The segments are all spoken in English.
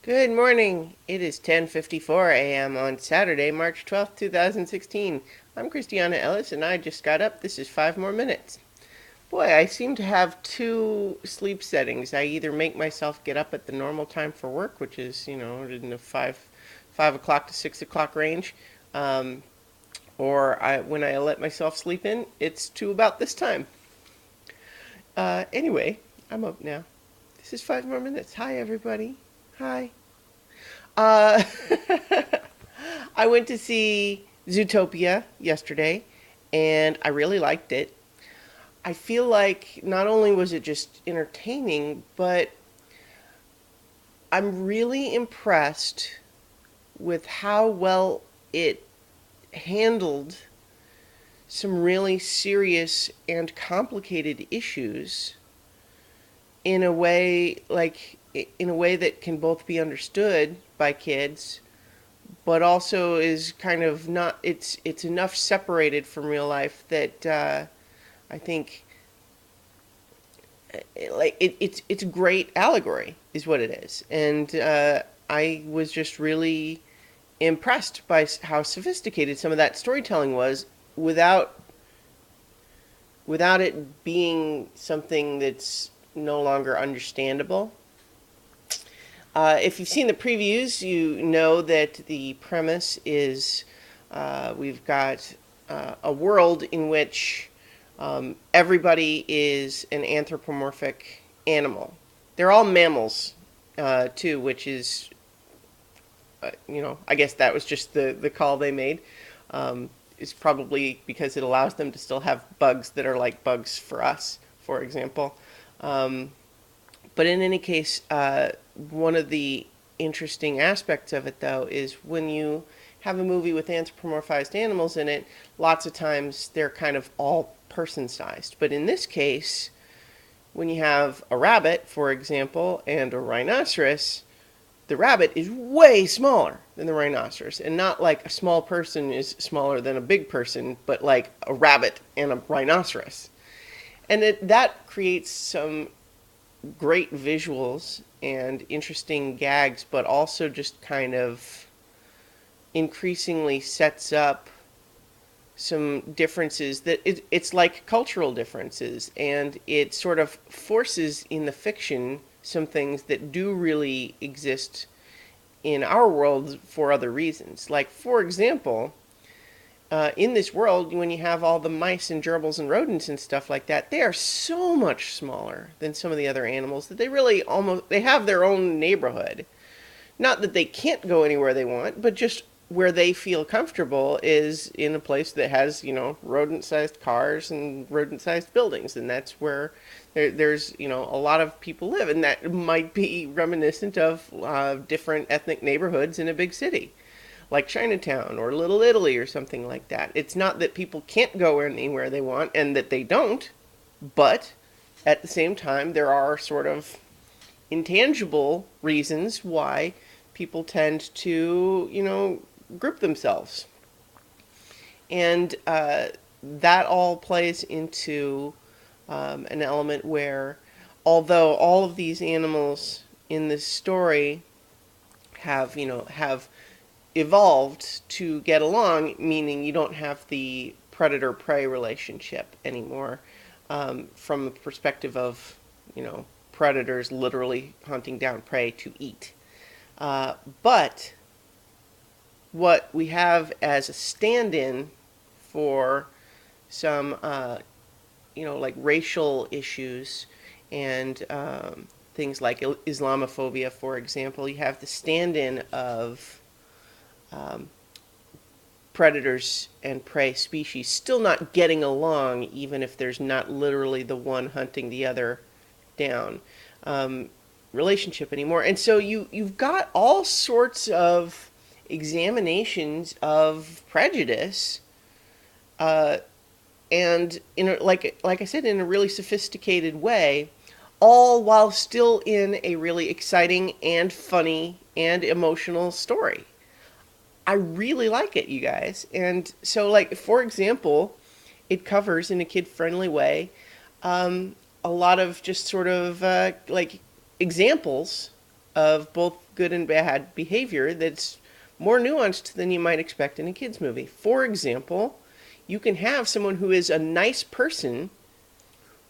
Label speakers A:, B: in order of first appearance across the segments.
A: Good morning. It is 10:54 a.m. on Saturday, March 12th, 2016. I'm Christiana Ellis and I just got up. This is 5 more minutes. Boy, I seem to have two sleep settings. I either make myself get up at the normal time for work, which is, in the 5 o'clock to 6 o'clock range, um, or when I let myself sleep in, it's to about this time. Anyway, I'm up now. This is 5 more minutes. Hi, everybody. Hi. Uh, I went to see Zootopia yesterday, and I really liked it. I feel like not only was it just entertaining, but I'm really impressed with how well it handled some really serious and complicated issues in a way that can both be understood by kids but also is kind of not it's enough separated from real life that I think it's a great allegory is what it is, and I was just really impressed by how sophisticated some of that storytelling was without it being something that's no longer understandable. If you've seen the previews, you know that the premise is we've got a world in which everybody is an anthropomorphic animal. They're all mammals, too, which is, I guess that was just the call they made. Is probably because it allows them to still have bugs that are like bugs for us, for example. Um, but in any case, one of the interesting aspects of it, though, is when you have a movie with anthropomorphized animals in it, lots of times they're kind of all person sized. But in this case, when you have a rabbit, for example, and a rhinoceros, the rabbit is way smaller than the rhinoceros. And not like a small person is smaller than a big person, but like a rabbit and a rhinoceros. And that creates some great visuals and interesting gags, but also just kind of increasingly sets up some differences that it's like cultural differences, and it sort of forces in the fiction some things that do really exist in our world for other reasons. Like, for example, in this world, when you have all the mice and gerbils and rodents and stuff like that, they are so much smaller than some of the other animals that they really almost they have their own neighborhood. Not that they can't go anywhere they want, but just where they feel comfortable is in a place that has, rodent-sized cars and rodent-sized buildings, and that's where there's, a lot of people live, and that might be reminiscent of different ethnic neighborhoods in a big city like Chinatown or Little Italy or something like that. It's not that people can't go anywhere they want and that they don't, but at the same time, there are sort of intangible reasons why people tend to, group themselves. And that all plays into an element where, although all of these animals in this story have evolved to get along, meaning you don't have the predator prey relationship anymore, from the perspective of, predators literally hunting down prey to eat. But what we have as a stand in for some, like racial issues and things like Islamophobia, for example, you have the stand in of um, predators and prey species still not getting along, even if there's not literally the one hunting the other down relationship anymore. And so you've got all sorts of examinations of prejudice, uh, and like I said, in a really sophisticated way, all while still in a really exciting and funny and emotional story. I really like it, you guys. And so, like, for example, it covers in a kid friendly way a lot of just sort of like examples of both good and bad behavior that's more nuanced than you might expect in a kids movie. For example, you can have someone who is a nice person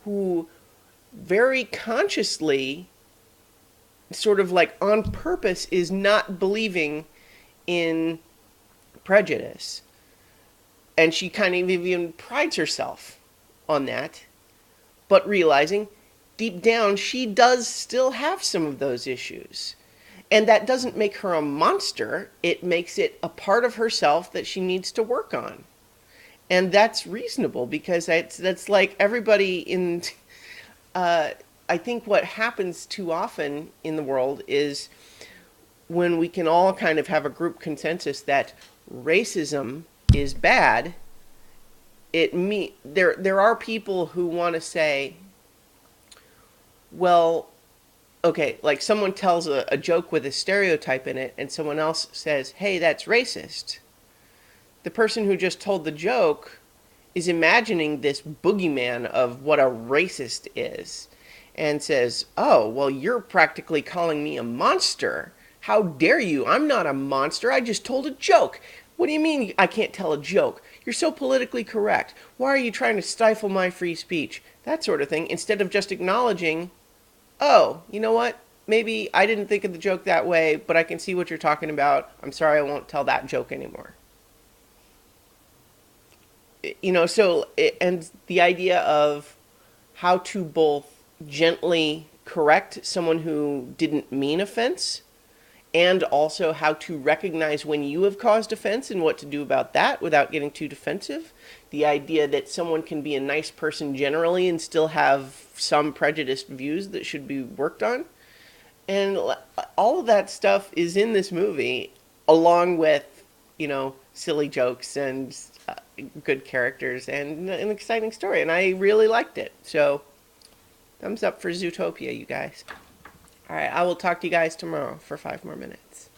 A: who very consciously, sort of like on purpose, is not believing in prejudice. And she kind of even prides herself on that, but realizing deep down she does still have some of those issues. And that doesn't make her a monster, it makes it a part of herself that she needs to work on. And that's reasonable because that's like everybody in. I think what happens too often in the world is when we can all kind of have a group consensus that racism is bad. There are people who want to say, well, okay, like someone tells a joke with a stereotype in it, and someone else says, hey, that's racist. The person who just told the joke is imagining this boogeyman of what a racist is and says, oh, well, you're practically calling me a monster. How dare you? I'm not a monster. I just told a joke. What do you mean I can't tell a joke? You're so politically correct. Why are you trying to stifle my free speech? That sort of thing, instead of just acknowledging, oh, you know what? Maybe I didn't think of the joke that way, but I can see what you're talking about. I'm sorry, I won't tell that joke anymore. So, and the idea of how to both gently correct someone who didn't mean offense, and also how to recognize when you have caused offense and what to do about that without getting too defensive. The idea that someone can be a nice person generally and still have some prejudiced views that should be worked on. And all of that stuff is in this movie, along with, silly jokes and good characters and an exciting story. And I really liked it. So, thumbs up for Zootopia, you guys. All right, I will talk to you guys tomorrow for 5 more minutes.